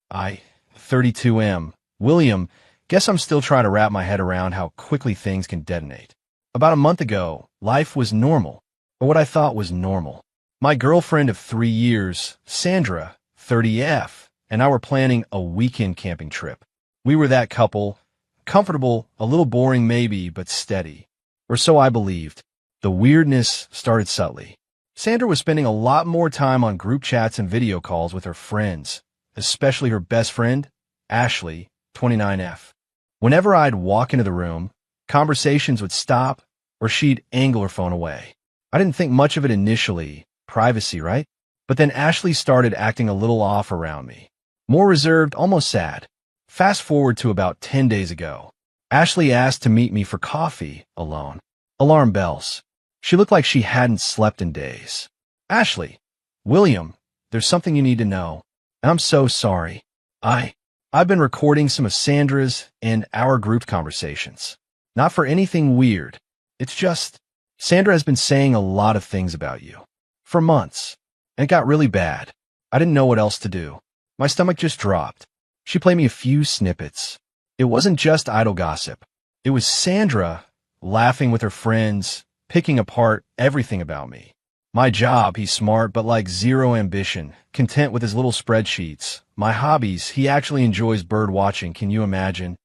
I, 32M. William, guess I'm still trying to wrap my head around how quickly things can detonate. About a month ago, life was normal, or what I thought was normal. My girlfriend of 3 years, Sandra, 30F, and I were planning a weekend camping trip. We were that couple, comfortable, a little boring maybe, but steady. Or so I believed. The weirdness started subtly. Sandra was spending a lot more time on group chats and video calls with her friends, especially her best friend, Ashley, 29F. Whenever I'd walk into the room, conversations would stop or she'd angle her phone away. I didn't think much of it initially, privacy, right? But then Ashley started acting a little off around me. More reserved, almost sad. Fast forward to about 10 days ago. Ashley asked to meet me for coffee, alone. Alarm bells. She looked like she hadn't slept in days. Ashley, William, there's something you need to know. I'm so sorry. I've been recording some of Sandra's and our group conversations. Not for anything weird. It's just, Sandra has been saying a lot of things about you. For months. And it got really bad. I didn't know what else to do. My stomach just dropped. She played me a few snippets. It wasn't just idle gossip. It was Sandra laughing with her friends, picking apart everything about me. My job, he's smart, but like zero ambition, content with his little spreadsheets. My hobbies, he actually enjoys bird watching, can you imagine?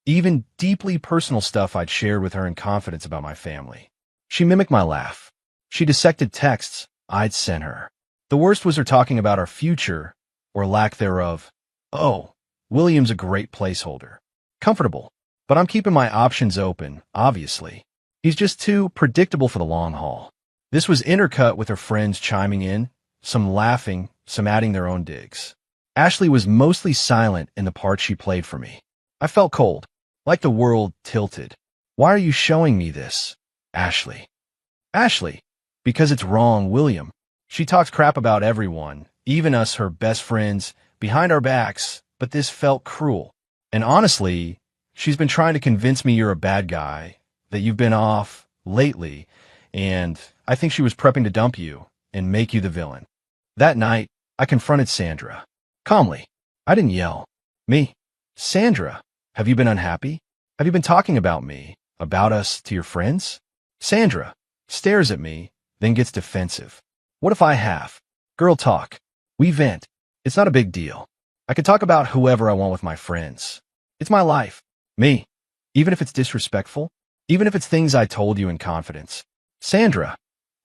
Even deeply personal stuff I'd shared with her in confidence about my family. She mimicked my laugh. She dissected texts I'd sent her. The worst was her talking about our future, or lack thereof. Oh, William's a great placeholder. Comfortable. But I'm keeping my options open, obviously. He's just too predictable for the long haul. This was intercut with her friends chiming in, some laughing, some adding their own digs. Ashley was mostly silent in the part she played for me. I felt cold, like the world tilted. Why are you showing me this? Ashley. Ashley. Because it's wrong, William. She talks crap about everyone, even us, her best friends, behind our backs, but this felt cruel. And honestly, she's been trying to convince me you're a bad guy, that you've been off lately, and I think she was prepping to dump you and make you the villain. That night, I confronted Sandra. Calmly. I didn't yell. Me. Sandra, have you been unhappy? Have you been talking about me, about us, to your friends? Sandra stares at me, then gets defensive. What if I have? Girl talk. We vent. It's not a big deal. I can talk about whoever I want with my friends. It's my life. Me. Even if it's disrespectful. Even if it's things I told you in confidence. Sandra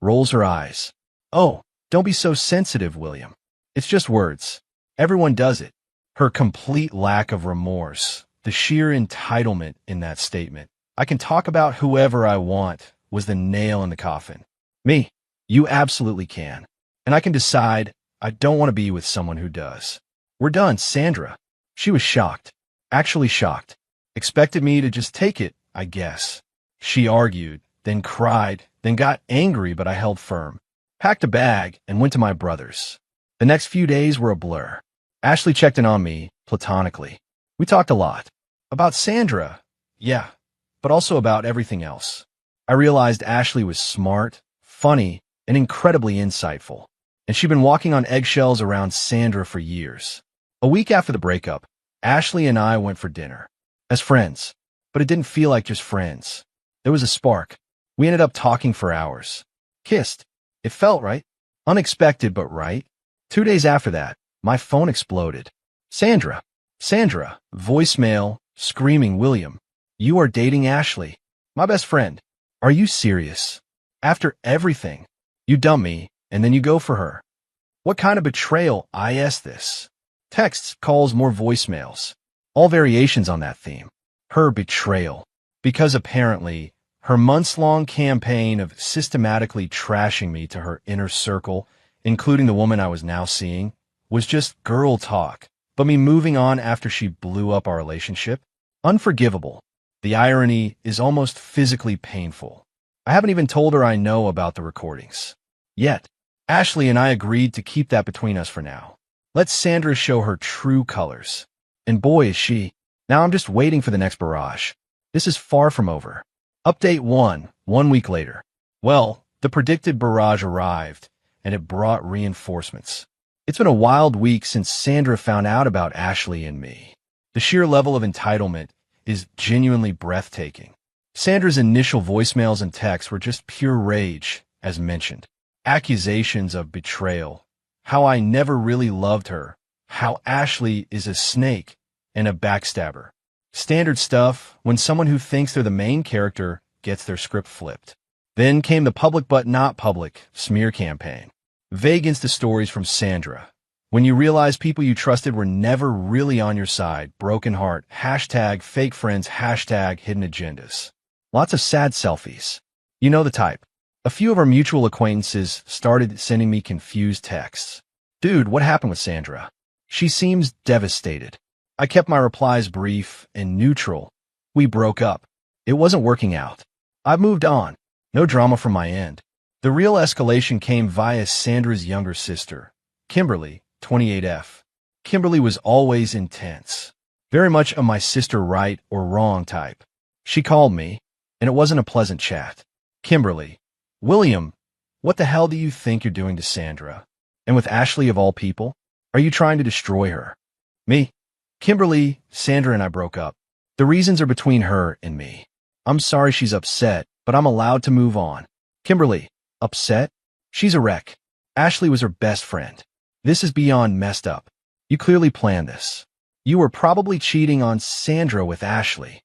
rolls her eyes. Oh, don't be so sensitive, William. It's just words. Everyone does it. Her complete lack of remorse, the sheer entitlement in that statement. I can talk about whoever I want was the nail in the coffin. Me. You absolutely can. And I can decide I don't want to be with someone who does. We're done, Sandra. She was shocked. Actually shocked. Expected me to just take it, I guess. She argued, then cried, then got angry, but I held firm. Packed a bag and went to my brother's. The next few days were a blur. Ashley checked in on me, platonically. We talked a lot. About Sandra, yeah, but also about everything else. I realized Ashley was smart, funny, and incredibly insightful. And she'd been walking on eggshells around Sandra for years. A week after the breakup, Ashley and I went for dinner. As friends. But it didn't feel like just friends. There was a spark. We ended up talking for hours. Kissed. It felt right. Unexpected, but right. 2 days after that, my phone exploded. Sandra. Sandra. Voicemail. Screaming, William. You are dating Ashley. My best friend. Are you serious? After everything. You dump me, and then you go for her. What kind of betrayal? I asked this. Texts, calls, more voicemails. All variations on that theme. Her betrayal. Because apparently, her months-long campaign of systematically trashing me to her inner circle, including the woman I was now seeing, was just girl talk. But me moving on after she blew up our relationship? Unforgivable. The irony is almost physically painful. I haven't even told her I know about the recordings. Yet, Ashley and I agreed to keep that between us for now. Let Sandra show her true colors. And boy, is she. Now I'm just waiting for the next barrage. This is far from over. Update 1 week later. Well, the predicted barrage arrived, and it brought reinforcements. It's been a wild week since Sandra found out about Ashley and me. The sheer level of entitlement is genuinely breathtaking. Sandra's initial voicemails and texts were just pure rage, as mentioned. Accusations of betrayal, how I never really loved her, how Ashley is a snake and a backstabber. Standard stuff when someone who thinks they're the main character gets their script flipped. Then came the public but not public smear campaign. Vague Insta stories from Sandra. When you realize people you trusted were never really on your side, broken heart, hashtag fake friends, hashtag hidden agendas. Lots of sad selfies. You know the type. A few of our mutual acquaintances started sending me confused texts. Dude, what happened with Sandra? She seems devastated. I kept my replies brief and neutral. We broke up. It wasn't working out. I've moved on. No drama from my end. The real escalation came via Sandra's younger sister, Kimberly, 28F. Kimberly was always intense. Very much a my sister right or wrong type. She called me, and it wasn't a pleasant chat. Kimberly, William, what the hell do you think you're doing to Sandra? And with Ashley of all people? Are you trying to destroy her? Me? Kimberly, Sandra and I broke up. The reasons are between her and me. I'm sorry she's upset, but I'm allowed to move on. Kimberly, upset? She's a wreck. Ashley was her best friend. This is beyond messed up. You clearly planned this. You were probably cheating on Sandra with Ashley.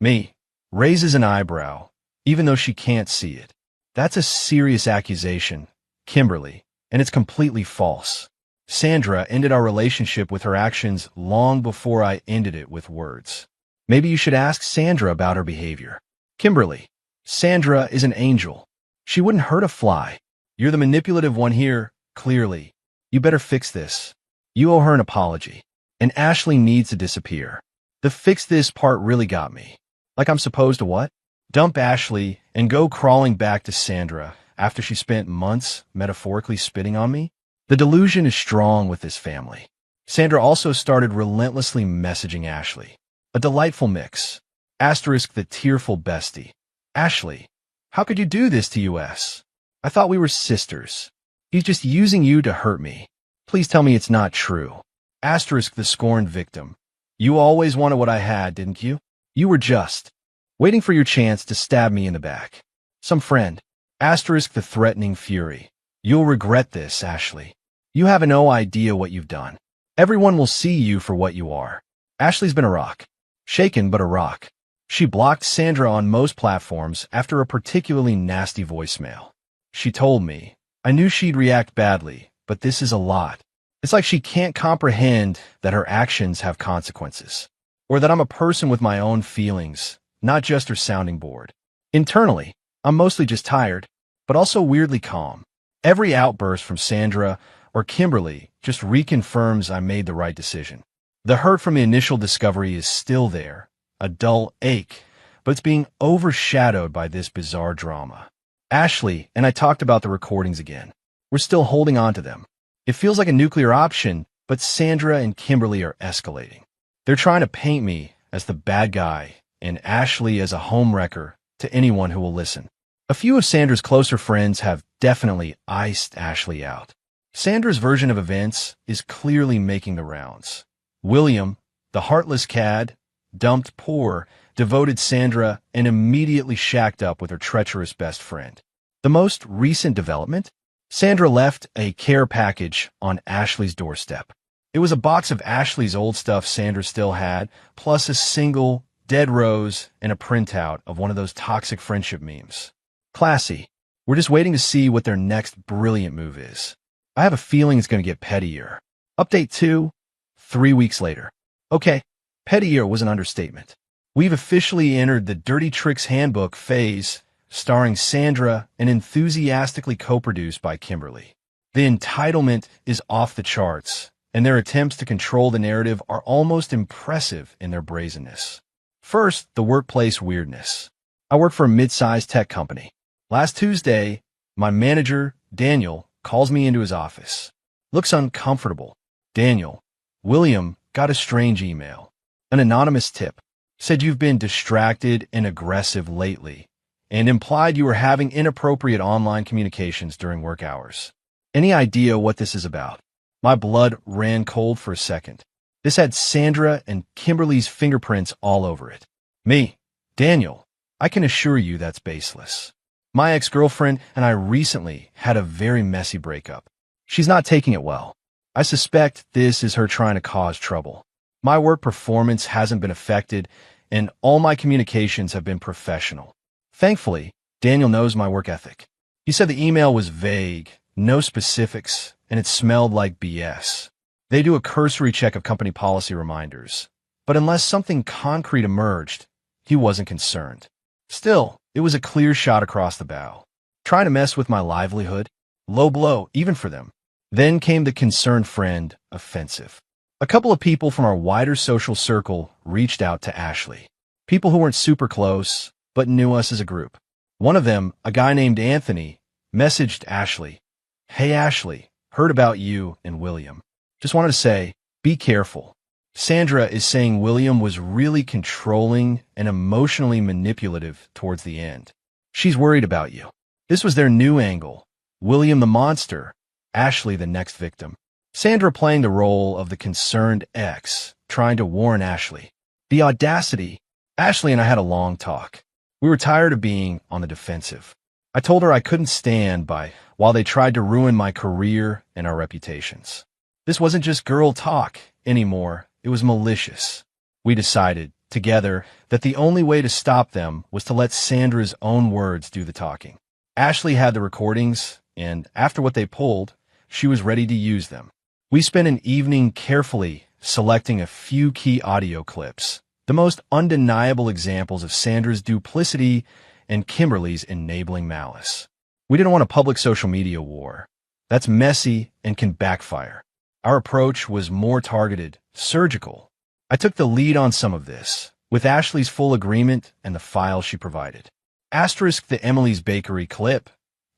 Me, raises an eyebrow, even though she can't see it. That's a serious accusation, Kimberly, and it's completely false. Sandra ended our relationship with her actions long before I ended it with words. Maybe you should ask Sandra about her behavior. Kimberly, Sandra is an angel. She wouldn't hurt a fly. You're the manipulative one here, clearly. You better fix this. You owe her an apology. And Ashley needs to disappear. The fix this part really got me. Like I'm supposed to what? Dump Ashley and go crawling back to Sandra after she spent months metaphorically spitting on me? The delusion is strong with this family. Sandra also started relentlessly messaging Ashley. A delightful mix. Asterisk the tearful bestie. Ashley, how could you do this to us? I thought we were sisters. He's just using you to hurt me. Please tell me it's not true. Asterisk the scorned victim. You always wanted what I had, didn't you? You were just waiting for your chance to stab me in the back. Some friend. Asterisk the threatening fury. You'll regret this, Ashley. You have no idea what you've done. Everyone will see you for what you are. Ashley's been a rock. Shaken, but a rock. She blocked Sandra on most platforms after a particularly nasty voicemail. She told me, I knew she'd react badly, but this is a lot. It's like she can't comprehend that her actions have consequences. Or that I'm a person with my own feelings, not just her sounding board. Internally, I'm mostly just tired, but also weirdly calm. Every outburst from Sandra or Kimberly just reconfirms I made the right decision. The hurt from the initial discovery is still there, a dull ache, but it's being overshadowed by this bizarre drama. Ashley and I talked about the recordings again. We're still holding on to them. It feels like a nuclear option, but Sandra and Kimberly are escalating. They're trying to paint me as the bad guy and Ashley as a homewrecker to anyone who will listen. A few of Sandra's closer friends have definitely iced Ashley out. Sandra's version of events is clearly making the rounds. William, the heartless cad, dumped poor, devoted Sandra, and immediately shacked up with her treacherous best friend. The most recent development? Sandra left a care package on Ashley's doorstep. It was a box of Ashley's old stuff Sandra still had, plus a single dead rose and a printout of one of those toxic friendship memes. Classy. We're just waiting to see what their next brilliant move is. I have a feeling it's going to get pettier. Update 2, 3 weeks later. Okay, pettier was an understatement. We've officially entered the Dirty Tricks Handbook phase, starring Sandra and enthusiastically co-produced by Kimberly. The entitlement is off the charts, and their attempts to control the narrative are almost impressive in their brazenness. First, the workplace weirdness. I work for a mid-sized tech company. Last Tuesday, my manager, Daniel, calls me into his office. Looks uncomfortable. Daniel, William got a strange email. An anonymous tip. Said you've been distracted and aggressive lately, and implied you were having inappropriate online communications during work hours. Any idea what this is about? My blood ran cold for a second. This had Sandra and Kimberly's fingerprints all over it. Me, Daniel, I can assure you that's baseless. My ex-girlfriend and I recently had a very messy breakup. She's not taking it well. I suspect this is her trying to cause trouble. My work performance hasn't been affected, and all my communications have been professional. Thankfully, Daniel knows my work ethic. He said the email was vague, no specifics, and it smelled like BS. They do a cursory check of company policy reminders, but unless something concrete emerged, he wasn't concerned. Still, it was a clear shot across the bow. Trying to mess with my livelihood? Low blow, even for them. Then came the concerned friend offensive. A couple of people from our wider social circle reached out to Ashley. People who weren't super close, but knew us as a group. One of them, a guy named Anthony, messaged Ashley. "Hey Ashley, heard about you and William. Just wanted to say, be careful. Sandra is saying William was really controlling and emotionally manipulative towards the end. She's worried about you." This was their new angle. William the monster, Ashley the next victim. Sandra playing the role of the concerned ex, trying to warn Ashley. The audacity. Ashley and I had a long talk. We were tired of being on the defensive. I told her I couldn't stand by while they tried to ruin my career and our reputations. This wasn't just girl talk anymore. It was malicious. We decided, together, that the only way to stop them was to let Sandra's own words do the talking. Ashley had the recordings, and after what they pulled, she was ready to use them. We spent an evening carefully selecting a few key audio clips, the most undeniable examples of Sandra's duplicity and Kimberly's enabling malice. We didn't want a public social media war. That's messy and can backfire. Our approach was more targeted, surgical. I took the lead on some of this, with Ashley's full agreement and the file she provided. Asterisk the Emily's Bakery clip.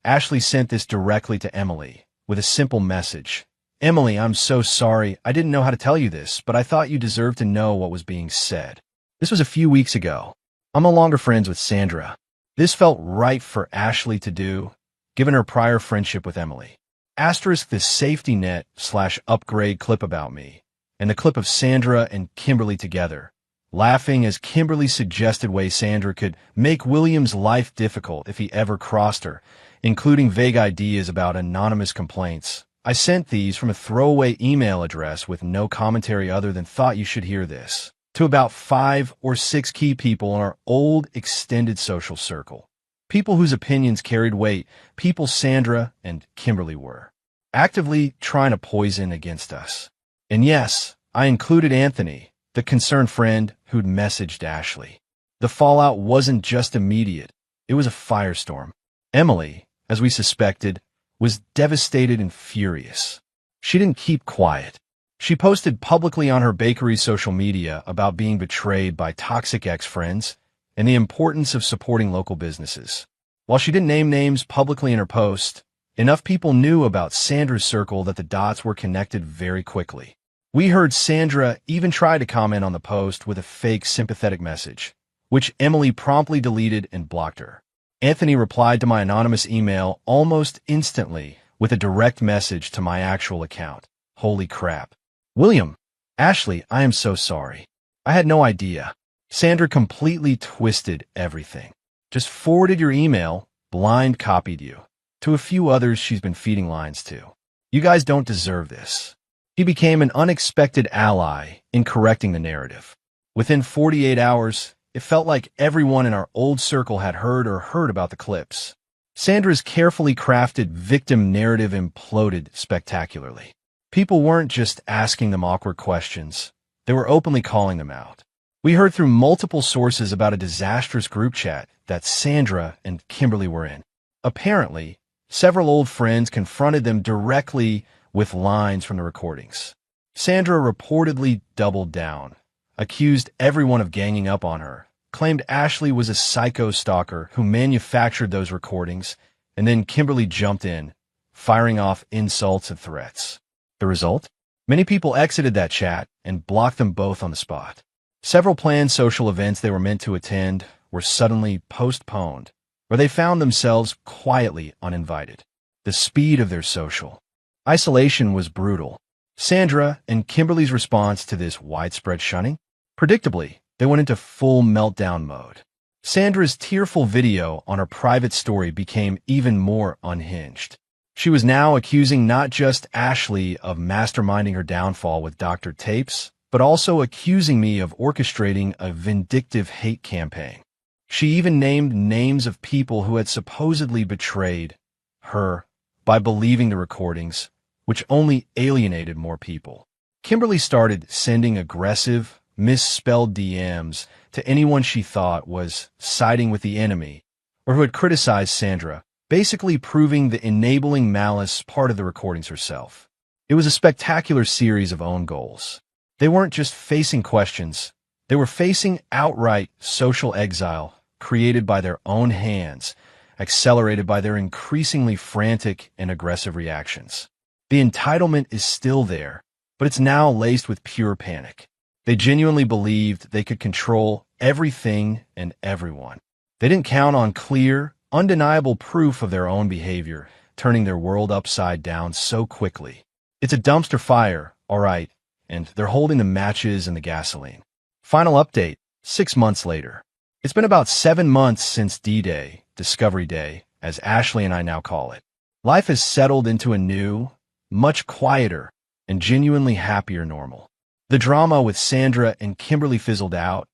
Ashley sent this directly to Emily, with a simple message. "Emily, I'm so sorry. I didn't know how to tell you this, but I thought you deserved to know what was being said." This was a few weeks ago. I'm no longer friends with Sandra. This felt right for Ashley to do, given her prior friendship with Emily. Asterisk the safety net / upgrade clip about me, and the clip of Sandra and Kimberly together, laughing as Kimberly suggested ways Sandra could make William's life difficult if he ever crossed her, including vague ideas about anonymous complaints. I sent these from a throwaway email address with no commentary other than "thought you should hear this" to about 5 or 6 key people in our old extended social circle. People whose opinions carried weight, people Sandra and Kimberly were, actively trying to poison against us. And yes, I included Anthony, the concerned friend who'd messaged Ashley. The fallout wasn't just immediate, it was a firestorm. Emily, as we suspected, was devastated and furious. She didn't keep quiet. She posted publicly on her bakery's social media about being betrayed by toxic ex-friends and the importance of supporting local businesses. While she didn't name names publicly in her post, enough people knew about Sandra's circle that the dots were connected very quickly. We heard Sandra even try to comment on the post with a fake sympathetic message, which Emily promptly deleted and blocked her. Anthony replied to my anonymous email almost instantly with a direct message to my actual account. Holy crap. "William, Ashley, I am so sorry. I had no idea. Sandra completely twisted everything. Just forwarded your email, blind copied you, to a few others she's been feeding lines to. You guys don't deserve this." He became an unexpected ally in correcting the narrative. Within 48 hours, it felt like everyone in our old circle had heard about the clips. Sandra's carefully crafted victim narrative imploded spectacularly. People weren't just asking them awkward questions, they were openly calling them out. We heard through multiple sources about a disastrous group chat that Sandra and Kimberly were in. Apparently, several old friends confronted them directly with lines from the recordings. Sandra reportedly doubled down, accused everyone of ganging up on her, claimed Ashley was a psycho stalker who manufactured those recordings, and then Kimberly jumped in, firing off insults and threats. The result? Many people exited that chat and blocked them both on the spot. Several planned social events they were meant to attend were suddenly postponed, or they found themselves quietly uninvited. The speed of their social isolation was brutal. Sandra and Kimberly's response to this widespread shunning? Predictably, they went into full meltdown mode. Sandra's tearful video on her private story became even more unhinged. She was now accusing not just Ashley of masterminding her downfall with doctored tapes, but also accusing me of orchestrating a vindictive hate campaign. She even named names of people who had supposedly betrayed her by believing the recordings, which only alienated more people. Kimberly started sending aggressive, misspelled DMs to anyone she thought was siding with the enemy or who had criticized Sandra, basically proving the enabling malice part of the recordings herself. It was a spectacular series of own goals. They weren't just facing questions, they were facing outright social exile created by their own hands, accelerated by their increasingly frantic and aggressive reactions. The entitlement is still there, but it's now laced with pure panic. They genuinely believed they could control everything and everyone. They didn't count on clear, undeniable proof of their own behavior, turning their world upside down so quickly. It's a dumpster fire, all right, and they're holding the matches and the gasoline. Final update, 6 months later. It's been about 7 months since D-Day, Discovery Day, as Ashley and I now call it. Life has settled into a new, much quieter, and genuinely happier normal. The drama with Sandra and Kimberly fizzled out,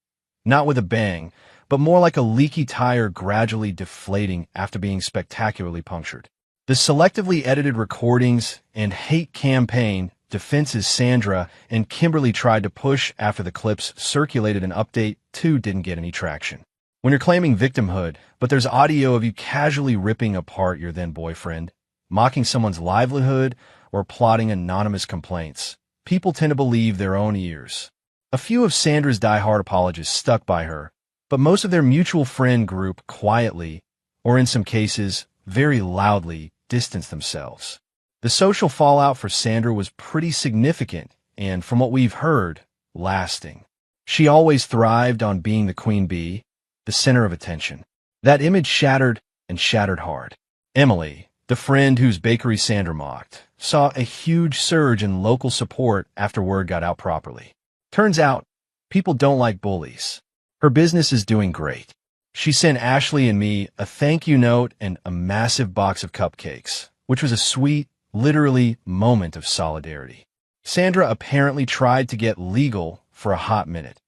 not with a bang, but more like a leaky tire gradually deflating after being spectacularly punctured. The selectively edited recordings and hate campaign defenses Sandra and Kimberly tried to push after the clips circulated an update too didn't get any traction. When you're claiming victimhood, but there's audio of you casually ripping apart your then boyfriend, mocking someone's livelihood, or plotting anonymous complaints, people tend to believe their own ears. A few of Sandra's diehard apologists stuck by her, but most of their mutual friend group quietly, or in some cases, very loudly, distanced themselves. The social fallout for Sandra was pretty significant and, from what we've heard, lasting. She always thrived on being the queen bee, the center of attention. That image shattered, and shattered hard. Emily, the friend whose bakery Sandra mocked, saw a huge surge in local support after word got out properly. Turns out, people don't like bullies. Her business is doing great. She sent Ashley and me a thank you note and a massive box of cupcakes, which was a sweet, literally moment of solidarity. Sandra apparently tried to get legal for a hot minute,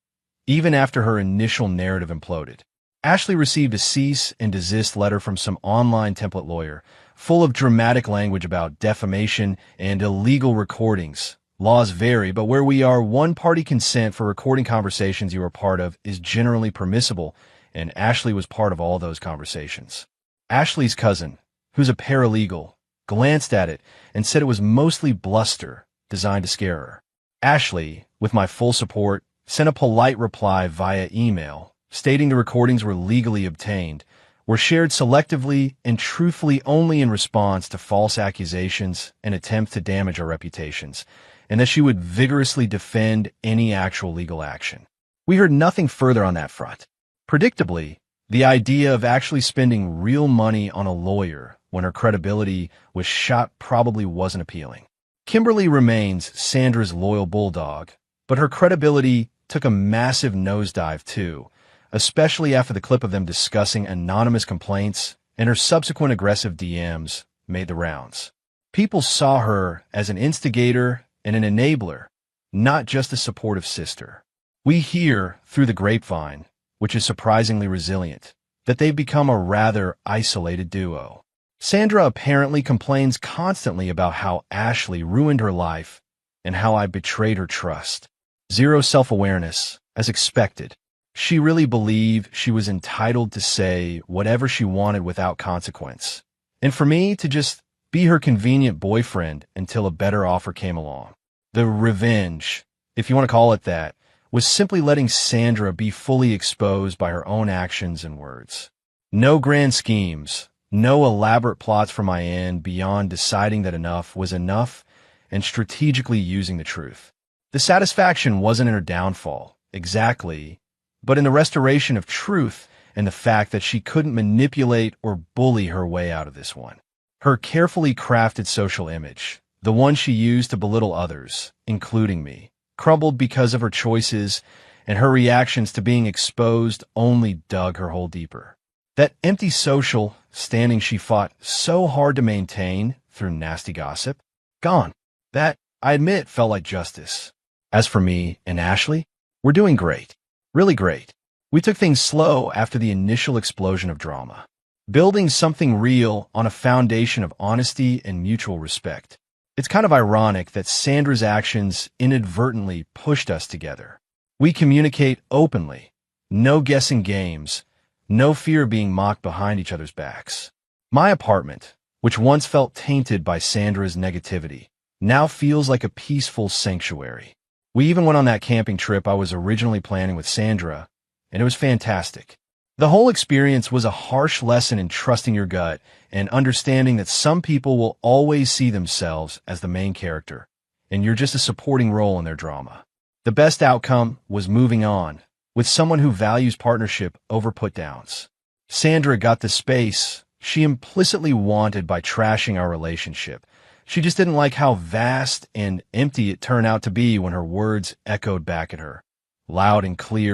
even after her initial narrative imploded. Ashley received a cease and desist letter from some online template lawyer, full of dramatic language about defamation and illegal recordings. Laws vary, but where we are, one-party consent for recording conversations you are part of is generally permissible, and Ashley was part of all those conversations. Ashley's cousin, who's a paralegal, glanced at it and said it was mostly bluster designed to scare her. Ashley, with my full support, sent a polite reply via email, stating the recordings were legally obtained, were shared selectively and truthfully only in response to false accusations and attempts to damage our reputations, and that she would vigorously defend any actual legal action. We heard nothing further on that front. Predictably, the idea of actually spending real money on a lawyer when her credibility was shot probably wasn't appealing. Kimberly remains Sandra's loyal bulldog, but her credibility took a massive nosedive too, especially after the clip of them discussing anonymous complaints and her subsequent aggressive DMs made the rounds. People saw her as an instigator and an enabler, not just a supportive sister. We hear, through the grapevine, which is surprisingly resilient, that they've become a rather isolated duo. Sandra apparently complains constantly about how Ashley ruined her life and how I betrayed her trust. Zero self-awareness, as expected. She really believed she was entitled to say whatever she wanted without consequence, and for me to just be her convenient boyfriend until a better offer came along. The revenge, if you want to call it that, was simply letting Sandra be fully exposed by her own actions and words. No grand schemes, no elaborate plots from my end beyond deciding that enough was enough and strategically using the truth. The satisfaction wasn't in her downfall, exactly, but in the restoration of truth and the fact that she couldn't manipulate or bully her way out of this one. Her carefully crafted social image, The one she used to belittle others, including me, crumbled because of her choices, and her reactions to being exposed only dug her hole deeper. That empty social standing she fought so hard to maintain through nasty gossip, gone. That, I admit, felt like justice. As for me and Ashley, we're doing great. Really great. We took things slow after the initial explosion of drama, building something real on a foundation of honesty and mutual respect. It's kind of ironic that Sandra's actions inadvertently pushed us together. We communicate openly, no guessing games, no fear of being mocked behind each other's backs. My apartment, which once felt tainted by Sandra's negativity, now feels like a peaceful sanctuary. We even went on that camping trip I was originally planning with Sandra, and it was fantastic. The whole experience was a harsh lesson in trusting your gut and understanding that some people will always see themselves as the main character, and you're just a supporting role in their drama. The best outcome was moving on, with someone who values partnership over put-downs. Sandra got the space she implicitly wanted by trashing our relationship. She just didn't like how vast and empty it turned out to be when her words echoed back at her, loud and clear.